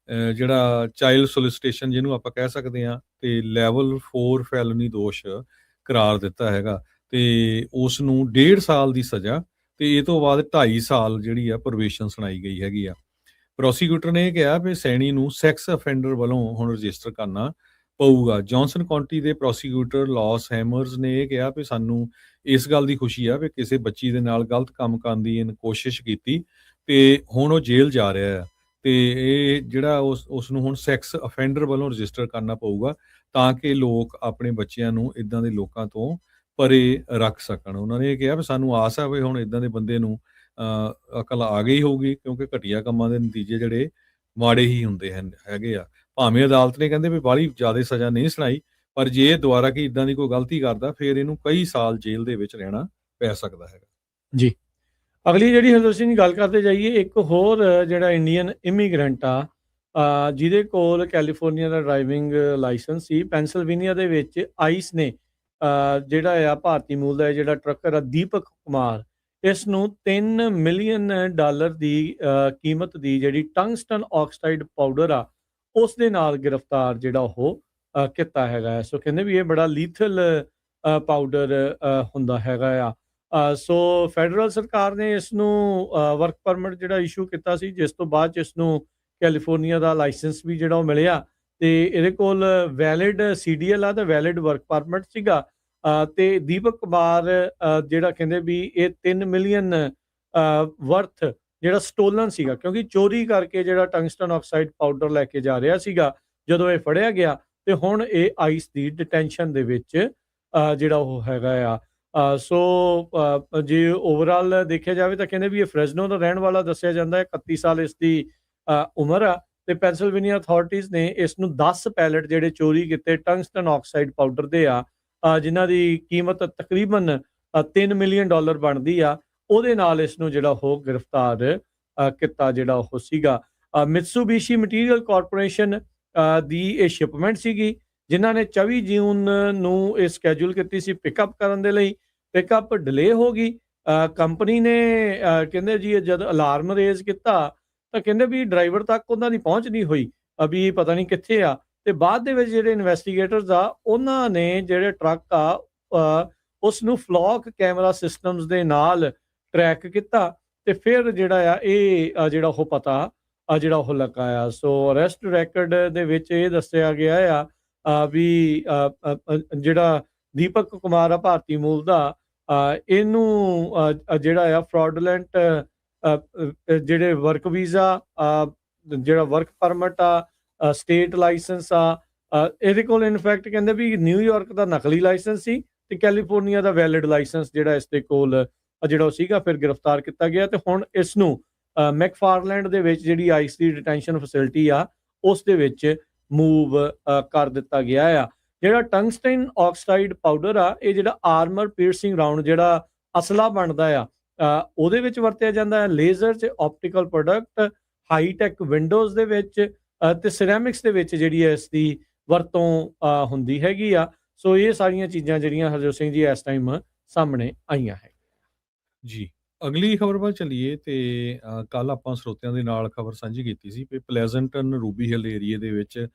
ਜਿਹੜਾ ਚਾਈਲਡ ਸੋਲਿਸਿਟੇਸ਼ਨ ਜਿਹਨੂੰ ਆਪਾਂ ਕਹਿ ਸਕਦੇ ਹਾਂ ਤੇ ਲੈਵਲ 4 ਫੈਲਨੀ ਦੋਸ਼ ਕਰਾਰ ਦਿੱਤਾ ਹੈਗਾ ਤੇ ਉਸ ਨੂੰ 1.5 ਸਾਲ ਦੀ ਸਜ਼ਾ ਤੇ ਇਹ ਤੋਂ ਬਾਅਦ 2.5 ਸਾਲ ਜਿਹੜੀ ਆ ਪ੍ਰੋਬੇਸ਼ਨ ਸੁਣਾਈ ਗਈ ਹੈਗੀ ਆ। ਪ੍ਰੋਸੀਕਿਊਟਰ ਨੇ ਇਹ ਕਿਹਾ ਵੀ ਸੈਣੀ ਨੂੰ ਸੈਕਸ ਅਫੈਂਡਰ ਵੱਲੋਂ ਹੁਣ ਰਜਿਸਟਰ ਕਰਨਾ ਪਊਗਾ। ਜੌਨਸਨ ਕਾਉਂਟੀ ਦੇ ਪ੍ਰੋਸੀਕਿਊਟਰ ਲਾਸ ਹੈਮਰਸ ਨੇ ਇਹ ਕਿਹਾ ਵੀ ਸਾਨੂੰ ਇਸ ਗੱਲ ਦੀ ਖੁਸ਼ੀ ਆ ਵੀ ਕਿਸੇ ਬੱਚੀ ਦੇ ਨਾਲ ਗਲਤ ਕੰਮ ਕਰਨ ਦੀ ਕੋਸ਼ਿਸ਼ ਕੀਤੀ ਤੇ ਹੁਣ ਉਹ ਜੇਲ੍ਹ ਜਾ ਰਿਹਾ ਆ ਤੇ ਇਹ ਜਿਹੜਾ ਉਸ ਨੂੰ ਹੁਣ ਸੈਕਸ ਅਫੈਂਡਰ ਵੱਲੋਂ ਰਜਿਸਟਰ ਕਰਨਾ ਪਊਗਾ ਤਾਂ ਕਿ ਲੋਕ ਆਪਣੇ ਬੱਚਿਆਂ ਨੂੰ ਇਦਾਂ ਦੇ ਲੋਕਾਂ ਤੋਂ ਪਰੇ ਰੱਖ ਸਕਣ। ਉਹਨਾਂ ਨੇ ਇਹ ਕਿਹਾ ਵੀ ਸਾਨੂੰ ਆਸ ਆ ਵੀ ਹੁਣ ਇਦਾਂ ਦੇ ਬੰਦੇ ਨੂੰ ਅਕਲ ਆ ਗਈ ਹੋਊਗੀ ਕਿਉਂਕਿ ਘਟੀਆ ਕੰਮਾਂ ਦੇ ਨਤੀਜੇ ਜਿਹੜੇ ਮਾੜੇ ਹੀ ਹੁੰਦੇ ਹੈਗੇ ਆ। ਭਾਵੇਂ ਅਦਾਲਤ ਨੇ ਕਹਿੰਦੇ ਵੀ ਬਾਹਲੀ ਜ਼ਿਆਦਾ ਸਜ਼ਾ ਨਹੀਂ ਸੁਣਾਈ ਪਰ ਜੇ ਇਹ ਦੁਬਾਰਾ ਕਿ ਇਦਾਂ ਦੀ ਕੋਈ ਗਲਤੀ ਕਰਦਾ ਫਿਰ ਇਹਨੂੰ ਕਈ ਸਾਲ ਜੇਲ੍ਹ ਦੇ ਵਿੱਚ ਰਹਿਣਾ ਪੈ ਸਕਦਾ ਹੈਗਾ। ਜੀ ਅਗਲੀ ਜਿਹੜੀ ਹਰਜੋਤ ਸਿੰਘ ਦੀ ਗੱਲ ਕਰਦੇ ਜਾਈਏ ਇੱਕ ਹੋਰ ਜਿਹੜਾ ਇੰਡੀਅਨ ਇਮੀਗ੍ਰੈਂਟ ਆ ਜਿਹਦੇ ਕੋਲ ਕੈਲੀਫੋਰਨੀਆ ਦਾ ਡਰਾਈਵਿੰਗ ਲਾਇਸੈਂਸ ਸੀ। ਪੈਨਸਿਲਵੇਨੀਆ ਦੇ ਵਿੱਚ ਆਈਸ ਨੇ ਜਿਹੜਾ ਆ ਭਾਰਤੀ ਮੂਲ ਦਾ ਜਿਹੜਾ ਟਰੱਕਰ ਆ ਦੀਪਕ ਕੁਮਾਰ ਇਸ ਨੂੰ $3 ਮਿਲੀਅਨ ਦੀ ਕੀਮਤ ਦੀ ਜਿਹੜੀ ਟੰਗਸਟਨ ਆਕਸਾਈਡ ਪਾਊਡਰ ਆ ਉਸ ਦੇ ਨਾਲ ਗ੍ਰਿਫਤਾਰ ਜਿਹੜਾ ਉਹ ਕੀਤਾ ਹੈਗਾ। ਸੋ ਕਹਿੰਦੇ ਵੀ ਇਹ ਬੜਾ ਲੀਥਲ ਪਾਊਡਰ ਹੁੰਦਾ ਹੈਗਾ ਆ। ਸੋ ਫੈਡਰਲ ਸਰਕਾਰ ਨੇ ਇਸ ਨੂੰ ਵਰਕ ਪਰਮਿਟ ਜਿਹੜਾ ਇਸ਼ੂ ਕੀਤਾ ਸੀ ਜਿਸ ਤੋਂ ਬਾਅਦ ਇਸ ਨੂੰ ਕੈਲੀਫੋਰਨੀਆ ਦਾ ਲਾਇਸੈਂਸ ਵੀ ਜਿਹੜਾ ਉਹ ਮਿਲਿਆ ਤੇ ਇਹਦੇ ਕੋਲ ਵੈਲਿਡ CDL ਆ ਤੇ ਵੈਲਿਡ ਵਰਕ ਪਰਮਿਟ ਸੀਗਾ ਤੇ ਦੀਪਕ ਕੁਮਾਰ ਜਿਹੜਾ ਕਹਿੰਦੇ ਵੀ ਇਹ 3 ਮਿਲੀਅਨ ਵਰਥ ਜਿਹੜਾ ਸਟੋਲਨ ਸੀਗਾ ਕਿਉਂਕਿ ਚੋਰੀ ਕਰਕੇ ਜਿਹੜਾ ਟੰਗਸਟਨ ਆਕਸਾਈਡ ਪਾਊਡਰ ਲੈ ਕੇ ਜਾ ਰਿਹਾ ਸੀਗਾ ਜਦੋਂ ਇਹ ਫੜਿਆ ਗਿਆ ਤੇ ਹੁਣ ਇਹ ਆਈਸ ਦੀ ਡਿਟੈਂਸ਼ਨ ਦੇ ਵਿੱਚ ਜਿਹੜਾ ਉਹ ਹੈਗਾ ਆ। ਸੋ ਜੇ ਓਵਰਆਲ ਦੇਖਿਆ ਜਾਵੇ ਤਾਂ ਕਹਿੰਦੇ ਵੀ ਇਹ ਫ੍ਰੈਜ਼ਨੋ ਦਾ ਰਹਿਣ ਵਾਲਾ ਦੱਸਿਆ ਜਾਂਦਾ ਹੈ। 31 ਸਾਲ ਇਸ ਦੀ ਉਮਰ ਆ ਤੇ ਪੈਨਸਿਲਵੇਨੀਆ ਅਥਾਰਟੀਜ਼ ਨੇ ਇਸ ਨੂੰ 10 ਪੈਲਟ ਜਿਹੜੇ ਚੋਰੀ ਕੀਤੇ ਟੰਗਸਟਨ ਆਕਸਾਈਡ ਪਾਊਡਰ ਦੇ ਆ ਜਿਨ੍ਹਾਂ ਦੀ ਕੀਮਤ ਤਕਰੀਬਨ $3 ਮਿਲੀਅਨ ਬਣਦੀ ਆ ਉਹਦੇ ਨਾਲ ਇਸ ਨੂੰ ਜਿਹੜਾ ਉਹ ਗ੍ਰਿਫਤਾਰ ਕੀਤਾ ਜਿਹੜਾ ਉਹ ਸੀਗਾ। ਮਿਤਸੂਬੀਸ਼ੀ ਮਟੀਰੀਅਲ ਕਾਰਪੋਰੇਸ਼ਨ ਦੀ ਇਹ ਸ਼ਿਪਮੈਂਟ ਸੀਗੀ ਜਿਨ੍ਹਾਂ ਨੇ 24 ਜੂਨ ਨੂੰ ਇਹ ਸਕੈਜੂਲ ਕੀਤੀ ਸੀ ਪਿਕਅਪ ਕਰਨ ਦੇ ਲਈ। ਪਿਕਅਪ ਡਿਲੇ ਹੋ ਗਈ। ਕੰਪਨੀ ਨੇ ਕਹਿੰਦੇ ਜੀ ਜਦ ਅਲਾਰਮ ਰੇਜ਼ ਕੀਤਾ ਤਾਂ ਕਹਿੰਦੇ ਵੀ ਡਰਾਈਵਰ ਤੱਕ ਉਹਨਾਂ ਦੀ ਪਹੁੰਚ ਨਹੀਂ ਹੋਈ ਅਭੀ ਪਤਾ ਨਹੀਂ ਕਿੱਥੇ ਆ ਤੇ ਬਾਅਦ ਦੇ ਵਿੱਚ ਜਿਹੜੇ ਇਨਵੈਸਟੀਗੇਟਰਸ ਆ ਉਹਨਾਂ ਨੇ ਜਿਹੜੇ ਟਰੱਕ ਆ ਉਸ ਨੂੰ ਫਲੌਕ ਕੈਮਰਾ ਸਿਸਟਮਸ ਦੇ ਨਾਲ ਟਰੈਕ ਕੀਤਾ ਤੇ ਫਿਰ ਜਿਹੜਾ ਆ ਇਹ ਜਿਹੜਾ ਉਹ ਪਤਾ ਜਿਹੜਾ ਉਹ ਲਗਾਇਆ। ਸੋ ਅਰੈਸਟ ਰੈਕਡ ਦੇ ਵਿੱਚ ਇਹ ਦੱਸਿਆ ਗਿਆ ਆ ਵੀ ਜਿਹੜਾ ਦੀਪਕ ਕੁਮਾਰ ਆ ਭਾਰਤੀ ਮੂਲ ਦਾ ਇਹਨੂੰ ਜਿਹੜਾ ਆ ਫਰਾਡੂਲੈਂਟ ਜਿਹੜੇ ਵਰਕ ਵੀਜ਼ਾ ਜਿਹੜਾ ਵਰਕ ਪਰਮਿਟ ਆ ਸਟੇਟ ਲਾਇਸੈਂਸ ਆ ਇਹਦੇ ਕੋਲ ਇਨਫੈਕਟ ਕਹਿੰਦੇ ਵੀ ਨਿਊਯਾਰਕ ਦਾ ਨਕਲੀ ਲਾਇਸੈਂਸ ਸੀ ਤੇ ਕੈਲੀਫੋਰਨੀਆ ਦਾ ਵੈਲਿਡ ਲਾਇਸੈਂਸ ਜਿਹੜਾ ਇਸ ਦੇ ਕੋਲ ਜਿਹੜਾ ਉਹ ਸੀਗਾ ਫਿਰ ਗ੍ਰਿਫਤਾਰ ਕੀਤਾ ਗਿਆ ਤੇ ਹੁਣ ਇਸ ਨੂੰ ਮੈਕਫਾਰਲੈਂਡ ਦੇ ਵਿੱਚ ਜਿਹੜੀ ਆਈਸ ਦੀ ਡਿਟੈਂਸ਼ਨ ਫੈਸਿਲਿਟੀ ਆ ਉਸ ਦੇ ਵਿੱਚ ਮੂਵ ਕਰ ਦਿੱਤਾ ਗਿਆ ਆ। ਜਿਹੜਾ ਟੰਗਸਟਨ ਆਕਸਾਈਡ ਪਾਊਡਰ ਆ ਇਹ ਜਿਹੜਾ ਆਰਮਰ ਪੀਅਰਸਿੰਗ ਰਾਉਂਡ ਜਿਹੜਾ ਅਸਲਾ ਬਣਦਾ ਆ ਉਹਦੇ ਵਿੱਚ ਵਰਤਿਆ ਜਾਂਦਾ ਹੈ। ਲੇਜ਼ਰ 'ਚ ਆਪਟੀਕਲ ਪ੍ਰੋਡਕਟ ਹਾਈਟੈਕ ਵਿੰਡੋਜ਼ ਦੇ ਵਿੱਚ ਤੇ ਸਿਰੈਮਿਕਸ ਦੇ ਵਿੱਚ ਜਿਹੜੀ ਇਸ ਦੀ ਵਰਤੋਂ ਹੁੰਦੀ ਹੈਗੀ ਆ। ਸੋ ਇਹ ਸਾਰੀਆਂ ਚੀਜ਼ਾਂ ਜਿਹੜੀਆਂ ਹਰਜੋਤ ਸਿੰਘ ਜੀ ਇਸ ਟਾਈਮ ਸਾਹਮਣੇ ਆਈਆਂ ਹੈ ਜੀ। ਅਗਲੀ ਖਬਰ ਵੱਲ ਚੱਲੀਏ ਤੇ ਕੱਲ ਆਪਾਂ ਸਰੋਤਿਆਂ ਦੇ ਨਾਲ ਖਬਰ ਸਾਂਝੀ ਕੀਤੀ ਸੀ ਕਿ ਪਲੇਜ਼ੈਂਟਨ ਰੂਬੀ ਹਿੱਲ ਏਰੀਏ ਦੇ ਵਿੱਚ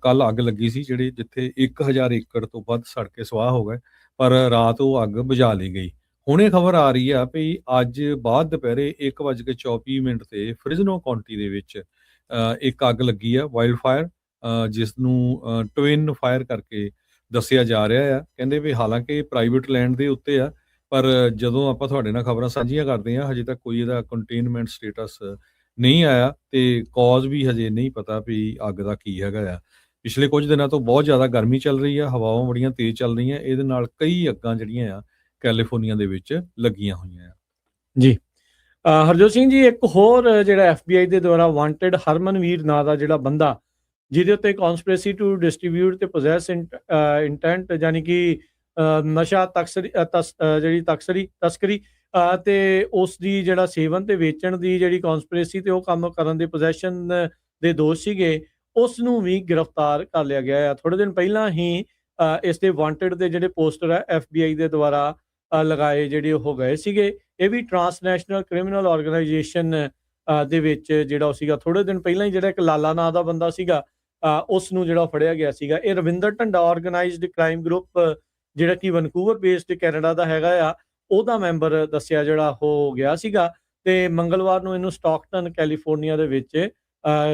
ਕੱਲ ਅੱਗ ਲੱਗੀ ਸੀ ਜਿੱਥੇ 1000 ਏਕੜ ਤੋਂ ਵੱਧ ਸੜ ਕੇ ਸਵਾਹ ਹੋ ਗਏ ਪਰ ਰਾਤ ਉਹ ਅੱਗ ਬੁਝਾ ਲਈ ਗਈ। ਹੁਣੇ ਖਬਰ ਆ ਰਹੀ ਆ ਵੀ ਅੱਜ ਬਾਅਦ ਦੁਪਹਿਰੇ 1:24 ਤੇ ਫ੍ਰਿਜ਼ਨੋ ਕਾਉਂਟੀ ਦੇ ਵਿੱਚ ਇੱਕ ਅੱਗ ਲੱਗੀ ਆ, ਵਾਈਲਡ ਫਾਇਰ, ਜਿਸ ਨੂੰ ਟਵਿਨ ਫਾਇਰ ਕਰਕੇ ਦੱਸਿਆ ਜਾ ਰਿਹਾ ਆ। ਕਹਿੰਦੇ ਵੀ ਹਾਲਾਂਕਿ ਪ੍ਰਾਈਵੇਟ ਲੈਂਡ ਦੇ ਉੱਤੇ ਆ, ਪਰ ਜਦੋਂ ਆਪਾਂ ਤੁਹਾਡੇ ਨਾਲ ਖਬਰਾਂ ਸਾਂਝੀਆਂ ਕਰਦੇ ਹਾਂ, ਹਜੇ ਤੱਕ ਕੋਈ ਇਹਦਾ ਕੰਟੇਨਮੈਂਟ ਸਟੇਟਸ ਨਹੀਂ ਆਇਆ ਤੇ ਕੌਜ਼ ਵੀ ਹਜੇ ਨਹੀਂ ਪਤਾ ਵੀ ਅੱਗ ਦਾ ਕੀ ਹੈਗਾ ਆ। ਪਿਛਲੇ ਕੁਝ ਦਿਨਾਂ ਤੋਂ ਬਹੁਤ ਜ਼ਿਆਦਾ ਗਰਮੀ ਚੱਲ ਰਹੀ ਆ, ਹਵਾਵਾਂ ਬੜੀਆਂ ਤੇਜ਼ ਚੱਲ ਰਹੀਆਂ, ਇਹਦੇ ਨਾਲ ਕਈ ਅੱਗਾਂ ਜਿਹੜੀਆਂ ਆ ਕੈਲੀਫੋਰਨੀਆ ਦੇ ਵਿੱਚ ਲੱਗੀਆਂ ਹੋਈਆਂ ਆ। ਜੀ ਹਰਜੋਤ ਸਿੰਘ ਜੀ, ਇੱਕ ਹੋਰ ਜਿਹੜਾ FBI ਦੇ ਦੁਆਰਾ ਵਾਂਟਡ ਹਰਮਨਵੀਰ ਨਾਂ ਦਾ ਜਿਹੜਾ ਬੰਦਾ, ਜਿਹਦੇ ਉੱਤੇ ਕਨਸਪੀਰੇਸੀ ਟੂ ਡਿਸਟ੍ਰੀਬਿਊਟ ਤੇ ਪੋਸੈਸ ਇੰਟੈਂਟ ਯਾਨੀ ਕਿ ਨਸ਼ਾ ਜਿਹੜੀ ਤਸਕਰੀ ਤੇ ਉਸ ਦੀ ਜਿਹੜਾ ਸੇਵਨ ਤੇ ਵੇਚਣ ਦੀ ਜਿਹੜੀ ਕਨਸਪੀਰੇਸੀ ਤੇ ਉਹ ਕੰਮ ਕਰਨ ਦੇ ਪੋਜੈਸ਼ਨ ਦੇ ਦੋਸ਼ ਸੀਗੇ, ਉਸ ਨੂੰ ਵੀ ਗ੍ਰਿਫਤਾਰ ਕਰ ਲਿਆ ਗਿਆ ਆ। ਥੋੜੇ ਦਿਨ ਪਹਿਲਾਂ ਹੀ ਇਸ ਦੇ ਵਾਂਟਡ ਦੇ ਜਿਹੜੇ ਪੋਸਟਰ ਆ FBI ਦੇ ਦੁਆਰਾ ਲਗਾਏ ਜਿਹੜੇ ਉਹ ਗਏ ਸੀਗੇ। ਇਹ ਵੀ ਟਰਾਂਸਨੈਸ਼ਨਲ ਕ੍ਰਿਮੀਨਲ ਆਰਗੇਨਾਈਜੇਸ਼ਨ ਦੇ ਵਿੱਚ ਜਿਹੜਾ ਉਹ ਸੀਗਾ। ਥੋੜੇ ਦਿਨ ਪਹਿਲਾਂ ਹੀ ਜਿਹੜਾ ਇੱਕ ਲਾਲਾ ਨਾਂ ਦਾ ਬੰਦਾ ਸੀਗਾ, ਉਸ ਨੂੰ ਜਿਹੜਾ ਫੜਿਆ ਗਿਆ ਸੀਗਾ। ਇਹ Ravinder Dhanda organised crime group ਜਿਹੜਾ ਕਿ ਵੈਨਕੂਵਰ ਬੇਸਡ ਕੈਨੇਡਾ ਦਾ ਹੈਗਾ ਆ, ਉਹਦਾ ਮੈਂਬਰ ਦੱਸਿਆ ਜਿਹੜਾ ਹੋ ਗਿਆ ਸੀਗਾ। ਤੇ ਮੰਗਲਵਾਰ ਨੂੰ ਇਹਨੂੰ ਸਟਾਕਟਨ ਕੈਲੀਫੋਰਨੀਆ ਦੇ ਵਿੱਚ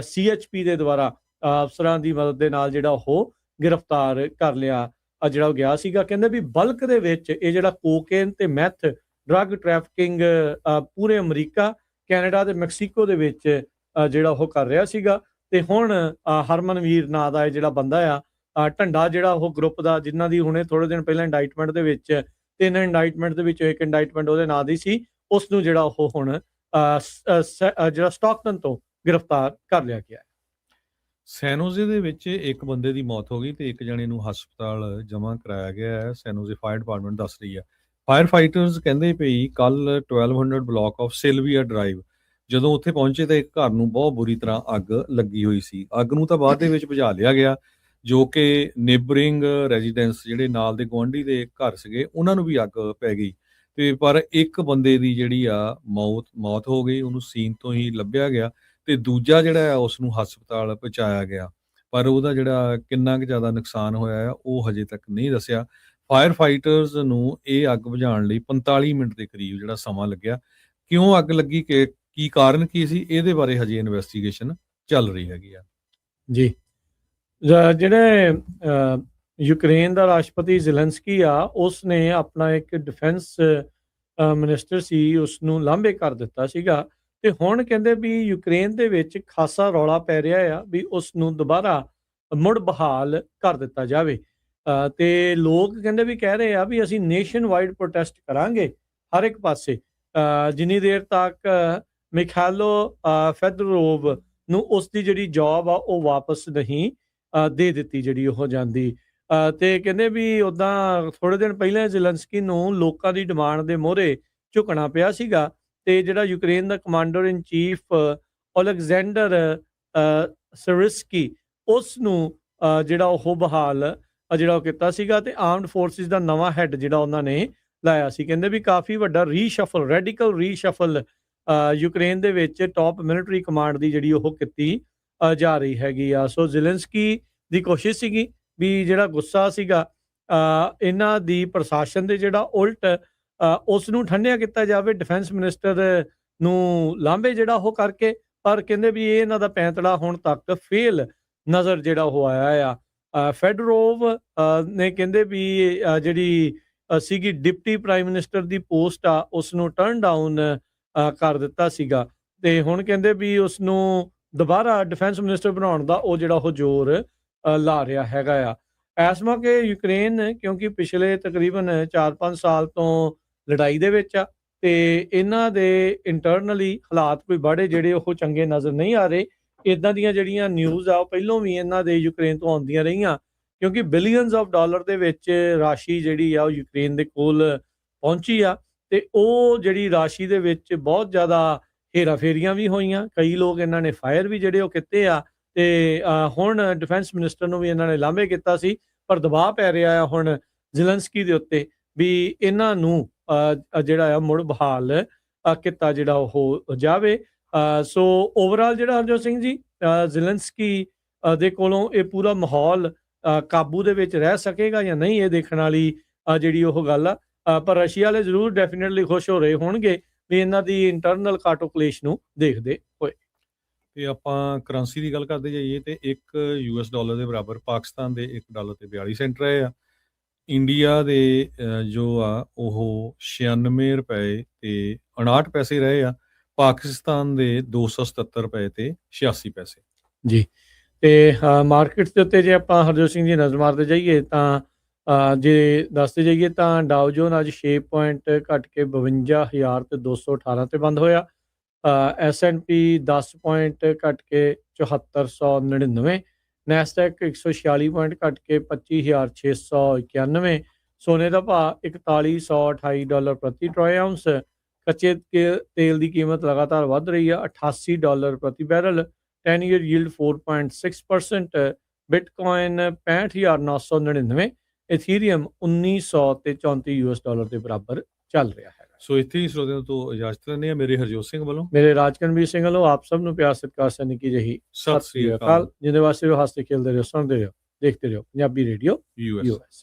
CHP ਦੇ ਦੁਆਰਾ ਅਫਸਰਾਂ ਦੀ ਮਦਦ ਦੇ ਨਾਲ ਜਿਹੜਾ ਉਹ ਗ੍ਰਿਫਤਾਰ ਕਰ ਲਿਆ ਜਿਹੜਾ ਉਹ ਗਿਆ ਸੀਗਾ। ਕਹਿੰਦੇ ਵੀ ਬਲਕ ਦੇ ਵਿੱਚ ਇਹ ਜਿਹੜਾ ਕੋਕੇਨ ਤੇ ਮੈਥ ਡਰੱਗ ਟ੍ਰੈਫਿਕਿੰਗ ਪੂਰੇ ਅਮਰੀਕਾ, ਕੈਨੇਡਾ ਤੇ ਮੈਕਸੀਕੋ ਦੇ ਵਿੱਚ ਜਿਹੜਾ ਉਹ ਕਰ ਰਿਹਾ ਸੀਗਾ। ਤੇ ਹੁਣ ਹਰਮਨਵੀਰ ਨਾਂ ਦਾ ਇਹ ਜਿਹੜਾ ਬੰਦਾ ਆ ਢੰਡਾ, ਜਿਹੜਾ ਉਹ ਗਰੁੱਪ ਦਾ, ਜਿਨ੍ਹਾਂ ਦੀ ਹੁਣੇ ਥੋੜੇ ਦਿਨ ਪਹਿਲਾਂ ਇੰਡਾਈਟਮੈਂਟ ਦੇ ਵਿੱਚ 3 ਇੰਡਾਈਟਮੈਂਟ ਦੇ ਵਿੱਚ ਇੱਕ ਇੰਡਾਈਟਮੈਂਟ ਉਹਦੇ ਨਾਂ ਦੀ ਸੀ, ਉਸ ਨੂੰ ਜਿਹੜਾ ਉਹ ਹੁਣ ਜਿਹੜਾ ਸਟਾਕਟਨ ਤੋਂ ਗ੍ਰਿਫਤਾਰ ਕਰ ਲਿਆ ਗਿਆ। ਸੈਨੋਜ਼ੇ ਦੇ ਵਿੱਚ ਇੱਕ ਬੰਦੇ ਦੀ ਮੌਤ ਹੋ ਗਈ ਤੇ ਇੱਕ ਜਣੇ ਨੂੰ ਹਸਪਤਾਲ ਜਮ੍ਹਾਂ ਕਰਾਇਆ ਗਿਆ ਹੈ, ਸੈਨੋਜ਼ੇ ਫਾਇਰ ਡਿਪਾਰਟਮੈਂਟ ਦੱਸ ਰਹੀ ਹੈ। ਫਾਇਰ ਫਾਈਟਰਸ ਕਹਿੰਦੇ ਪਈ ਕੱਲ 1200 ਬਲਾਕ ਆਫ ਸਿਲਵੀਆ ਡਰਾਈਵ ਜਦੋਂ ਉੱਥੇ ਪਹੁੰਚੇ ਤਾਂ ਇੱਕ ਘਰ ਨੂੰ ਬਹੁਤ ਬੁਰੀ ਤਰ੍ਹਾਂ ਅੱਗ ਲੱਗੀ ਹੋਈ ਸੀ। ਅੱਗ ਨੂੰ ਤਾਂ ਬਾਅਦ ਦੇ ਵਿੱਚ ਬੁਝਾ ਲਿਆ ਗਿਆ, ਜੋ ਕਿ ਨੇਬਰਿੰਗ ਰੈਜ਼ੀਡੈਂਸ ਜਿਹੜੇ ਨਾਲ ਦੇ ਗੁਆਂਢੀ ਦੇ ਘਰ ਸੀਗੇ ਉਹਨਾਂ ਨੂੰ ਵੀ ਅੱਗ ਪੈ ਗਈ। ਤੇ ਪਰ ਇੱਕ ਬੰਦੇ ਦੀ ਜਿਹੜੀ ਆ ਮੌਤ ਹੋ ਗਈ, ਉਹਨੂੰ ਸੀਨ ਤੋਂ ਹੀ ਲੱਭਿਆ ਗਿਆ ਤੇ ਦੂਜਾ ਜਿਹੜਾ ਆ ਉਸ ਨੂੰ ਹਸਪਤਾਲ ਪਹੁੰਚਾਇਆ ਗਿਆ। ਪਰ ਉਹਦਾ ਜਿਹੜਾ ਕਿੰਨਾ ਕੁ ਜ਼ਿਆਦਾ ਨੁਕਸਾਨ ਹੋਇਆ ਆ ਉਹ ਹਜੇ ਤੱਕ ਨਹੀਂ ਦੱਸਿਆ। ਫਾਇਰ ਫਾਈਟਰਸ ਨੂੰ ਇਹ ਅੱਗ ਬੁਝਾਉਣ ਲਈ 45 ਮਿੰਟ ਦੇ ਕਰੀਬ ਜਿਹੜਾ ਸਮਾਂ ਲੱਗਿਆ। ਕਿਉਂ ਅੱਗ ਲੱਗੀ, ਕੀ ਕਾਰਨ ਕੀ ਸੀ, ਇਹਦੇ ਬਾਰੇ ਹਜੇ ਇਨਵੈਸਟੀਗੇਸ਼ਨ ਚੱਲ ਰਹੀ ਹੈਗੀ ਆ। ਜੀ ਜਿਹੜੇ ਯੂਕਰੇਨ ਦਾ ਰਾਸ਼ਟਰਪਤੀ ਜ਼ੈਲੈਂਸਕੀ ਆ, ਉਸ ਨੇ ਆਪਣਾ ਇੱਕ ਡਿਫੈਂਸ ਮਿਨਿਸਟਰ ਸੀ, ਉਸ ਨੂੰ ਲਾਂਭੇ ਕਰ ਦਿੱਤਾ ਸੀਗਾ। ਤੇ ਹੁਣ ਕਹਿੰਦੇ ਵੀ ਯੂਕਰੇਨ ਦੇ ਵਿੱਚ ਖਾਸਾ ਰੌਲਾ ਪੈ ਰਿਹਾ ਆ ਵੀ ਉਸ ਨੂੰ ਦੁਬਾਰਾ ਮੁੜ ਬਹਾਲ ਕਰ ਦਿੱਤਾ ਜਾਵੇ। ਤੇ ਲੋਕ ਕਹਿੰਦੇ ਵੀ ਕਹਿ ਰਹੇ ਆ ਵੀ ਅਸੀਂ ਨੇਸ਼ਨ ਵਾਈਡ ਪ੍ਰੋਟੈਸਟ ਕਰਾਂਗੇ ਹਰ ਇੱਕ ਪਾਸੇ, ਜਿੰਨੀ ਦੇਰ ਤੱਕ ਮਿਖਾਇਲੋ ਫੈਦਰੋਵ ਨੂੰ ਉਸ ਦੀ ਜਿਹੜੀ ਜੌਬ ਆ ਉਹ ਵਾਪਸ ਨਹੀਂ ਦੇ ਦਿੱਤੀ ਜਿਹੜੀ ਉਹ ਜਾਂਦੀ। ਤੇ ਕਹਿੰਦੇ ਵੀ ਉੱਦਾਂ ਥੋੜੇ ਦਿਨ ਪਹਿਲਾਂ ਜ਼ੈਲੈਂਸਕੀ ਨੂੰ ਲੋਕਾਂ ਦੀ ਡਿਮਾਂਡ ਦੇ ਮੋਹਰੇ ਝੁਕਣਾ ਪਿਆ ਸੀਗਾ। ਤੇ ਜਿਹੜਾ ਯੂਕਰੇਨ ਦਾ commander in chief Alexander Syrskyi, ਉਸ ਨੂੰ ਜਿਹੜਾ ਉਹ ਬਹਾਲ ਜਿਹੜਾ ਉਹ ਕੀਤਾ ਸੀਗਾ। ਤੇ ਆਰਮਡ ਫੋਰਸਿਸ ਦਾ ਨਵਾਂ ਹੈੱਡ ਜਿਹੜਾ ਉਹਨਾਂ ਨੇ ਲਾਇਆ ਸੀ। ਕਹਿੰਦੇ ਵੀ ਕਾਫੀ ਵੱਡਾ ਰੀਸ਼ਫਲ, ਰੈਡੀਕਲ ਰੀਸ਼ਫਲ ਯੂਕਰੇਨ ਦੇ ਵਿੱਚ ਟੌਪ ਮਿਲਟਰੀ ਕਮਾਂਡ ਦੀ ਜਿਹੜੀ ਉਹ ਕੀਤੀ ਜਾ ਰਹੀ ਹੈਗੀ ਆ। ਸੋ ਜ਼ੈਲੈਂਸਕੀ ਦੀ ਕੋਸ਼ਿਸ਼ ਸੀਗੀ ਵੀ ਜਿਹੜਾ ਗੁੱਸਾ ਸੀਗਾ ਇਹਨਾਂ ਦੀ ਪ੍ਰਸ਼ਾਸਨ ਦੇ ਜਿਹੜਾ ਉਲਟ ਉਸ ਨੂੰ ਠੰਡਿਆ ਕੀਤਾ ਜਾਵੇ, ਡਿਫੈਂਸ ਮਿਨਿਸਟਰ ਨੂੰ ਲਾਂਭੇ ਜਿਹੜਾ ਉਹ ਕਰਕੇ। ਪਰ ਕਹਿੰਦੇ ਵੀ ਇਹ ਇਹਨਾਂ ਦਾ ਪੈਂਤੜਾ ਹੁਣ ਤੱਕ ਫੇਲ ਨਜ਼ਰ ਜਿਹੜਾ ਉਹ ਆਇਆ ਆ। ਫੈਡਰੋਵ ਨੇ ਕਹਿੰਦੇ ਵੀ ਜਿਹੜੀ ਸੀਗੀ ਡਿਪਟੀ ਪ੍ਰਾਈਮ ਮਿਨਿਸਟਰ ਦੀ ਪੋਸਟ ਆ, ਉਸ ਨੂੰ ਟਰਨ ਡਾਊਨ ਕਰ ਦਿੱਤਾ ਸੀਗਾ। ਤੇ ਹੁਣ ਕਹਿੰਦੇ ਵੀ ਉਸ ਨੂੰ ਦੁਬਾਰਾ ਡਿਫੈਂਸ ਮਿਨਿਸਟਰ ਬਣਾਉਣ ਦਾ ਉਹ ਜਿਹੜਾ ਉਹ ਜ਼ੋਰ ਲਾ ਰਿਹਾ ਹੈਗਾ ਆ। ਇਸ ਮੌਕੇ ਯੂਕਰੇਨ ਕਿਉਂਕਿ ਪਿਛਲੇ ਤਕਰੀਬਨ 4-5 ਸਾਲ ਤੋਂ ਲੜਾਈ ਦੇ ਵਿੱਚ ਆ ਤੇ ਇਹਨਾਂ ਦੇ ਇੰਟਰਨਲੀ ਹਾਲਾਤ ਕੋਈ ਬਾੜੇ ਜਿਹੜੇ ਉਹ ਚੰਗੇ ਨਜ਼ਰ ਨਹੀਂ ਆ ਰਹੇ। ਇਦਾਂ ਦੀਆਂ ਜਿਹੜੀਆਂ ਨਿਊਜ਼ ਆ ਉਹ ਪਹਿਲਾਂ ਵੀ ਇਹਨਾਂ ਦੇ ਯੂਕਰੇਨ ਤੋਂ ਆਉਂਦੀਆਂ ਰਹੀਆਂ, ਕਿਉਂਕਿ ਬਿਲੀਅਨਸ ਆਫ ਡਾਲਰ ਦੇ ਵਿੱਚ ਰਾਸ਼ੀ ਜਿਹੜੀ ਆ ਉਹ ਯੂਕਰੇਨ ਦੇ ਕੋਲ ਪਹੁੰਚੀ ਆ। ਤੇ ਉਹ ਜਿਹੜੀ ਰਾਸ਼ੀ ਦੇ ਵਿੱਚ ਬਹੁਤ ਜ਼ਿਆਦਾ ਹੇਰਾਫੇਰੀਆਂ ਵੀ ਹੋਈਆਂ, ਕਈ ਲੋਕ ਇਹਨਾਂ ਨੇ ਫਾਇਰ ਵੀ ਜਿਹੜੇ ਉਹ ਕੀਤੇ ਆ। ਤੇ ਹੁਣ ਡਿਫੈਂਸ ਮਿਨਿਸਟਰ ਨੂੰ ਵੀ ਇਹਨਾਂ ਨੇ ਲਾਂਭੇ ਕੀਤਾ ਸੀ, ਪਰ ਦਬਾਅ ਪੈ ਰਿਹਾ ਆ ਹੁਣ ਜ਼ੈਲੈਂਸਕੀ ਦੇ ਉੱਤੇ ਵੀ ਇਹਨਾਂ ਨੂੰ ਜਿਹੜਾ ਆ ਮੁੜ ਬਹਾਲ ਕੀਤਾ ਜਿਹੜਾ ਉਹ ਜਾਵੇ। ਸੋ ਓਵਰਆਲ ਜਿਹੜਾ ਹਰਜੋਤ ਸਿੰਘ ਜੀ, ਜ਼ੈਲੈਂਸਕੀ ਦੇ ਕੋਲੋਂ ਇਹ ਪੂਰਾ ਮਾਹੌਲ ਕਾਬੂ ਦੇ ਵਿੱਚ ਰਹਿ ਸਕੇਗਾ ਜਾਂ ਨਹੀਂ, ਇਹ ਦੇਖਣ ਵਾਲੀ ਜਿਹੜੀ ਉਹ ਗੱਲ ਆ। ਪਰ ਰਸ਼ੀਆ ਵਾਲੇ ਜ਼ਰੂਰ ਡੈਫੀਨਿਟਲੀ ਖੁਸ਼ ਹੋ ਰਹੇ ਹੋਣਗੇ ਵੀ ਇਹਨਾਂ ਦੀ ਇੰਟਰਨਲ ਕਾਟੋ ਕਲੇਸ਼ ਨੂੰ ਦੇਖਦੇ ਹੋਏ। ਤੇ ਆਪਾਂ ਕਰੰਸੀ ਦੀ ਗੱਲ ਕਰਦੇ ਜਾਈਏ ਤੇ $1 ਦੇ ਬਰਾਬਰ ਪਾਕਿਸਤਾਨ ਦੇ $1 ਤੇ 42 ਸੈਂਟ ਰਹੇ ਆ। ਇੰਡੀਆ ਦੇ ਜੋ ਆ ਉਹ 96 ਰੁਪਏ ਤੇ 59 ਪੈਸੇ ਰਹੇ ਆ। ਪਾਕਿਸਤਾਨ ਦੇ 277 ਰੁਪਏ ਤੇ 86 ਪੈਸੇ। ਜੀ, ਤੇ ਮਾਰਕੀਟਸ ਦੇ ਉੱਤੇ ਜੇ ਆਪਾਂ ਹਰਜੋਤ ਸਿੰਘ ਜੀ ਨਜ਼ਰ ਮਾਰਦੇ ਜਾਈਏ ਤਾਂ ਜੇ ਦੱਸਦੇ ਜਾਈਏ ਤਾਂ ਡਾਓ ਜੋਨ ਅੱਜ 6 ਪੁਆਇੰਟ ਘਟ ਕੇ 52,218 ਤੇ ਬੰਦ ਹੋਇਆ। S&P 10 ਪੁਆਇੰਟ ਘਟ ਕੇ 7499, ਨੈਸਡੈਕ 146 ਪੁਆਇੰਟ ਘਟ ਕੇ 25,691। ਸੋਨੇ ਦਾ ਭਾਅ $4128 ਪ੍ਰਤੀ ਟਰੋਏ ਆਉਂਸ। ਕੱਚੇ ਤੇਲ ਦੀ ਕੀਮਤ ਲਗਾਤਾਰ ਵੱਧ ਰਹੀ ਆ, $88 ਪ੍ਰਤੀ ਬੈਰਲ। 10 year yield 4.6%। ਬਿਟਕੋਇਨ 65,999, ਇਥੀਰੀਅਮ 1900 ਤੇ $34 ਦੇ ਬਰਾਬਰ ਚੱਲ ਰਿਹਾ ਹੈ। ਸੋ ਇੱਥੇ ਹੀ ਸਰੋਤਿਆਂ ਤੋਂ ਇਜਾਜ਼ਤ ਲੈਂਦੇ ਹਾਂ। ਮੇਰੇ ਹਰਜੋਤ ਸਿੰਘ ਵੱਲੋਂ, ਮੇਰੇ ਰਾਜਕਨਵੀਰ ਸਿੰਘ ਵੱਲੋਂ ਆਪ ਸਭ ਨੂੰ ਪਿਆਰ ਸਤਿਕਾਰ ਸਤਿ ਨਿੱਕੀ ਜਿਹੀ ਸਤਿ ਸ੍ਰੀ ਅਕਾਲ। ਜਿੰਦੇ ਵਾਸਤੇ ਹੱਸਦੇ ਖੇਲਦੇ ਰਹੋ, ਸੁਣਦੇ ਰਹੋ, ਦੇਖਦੇ ਰਹੋ ਪੰਜਾਬੀ ਰੇਡੀਓ US। US।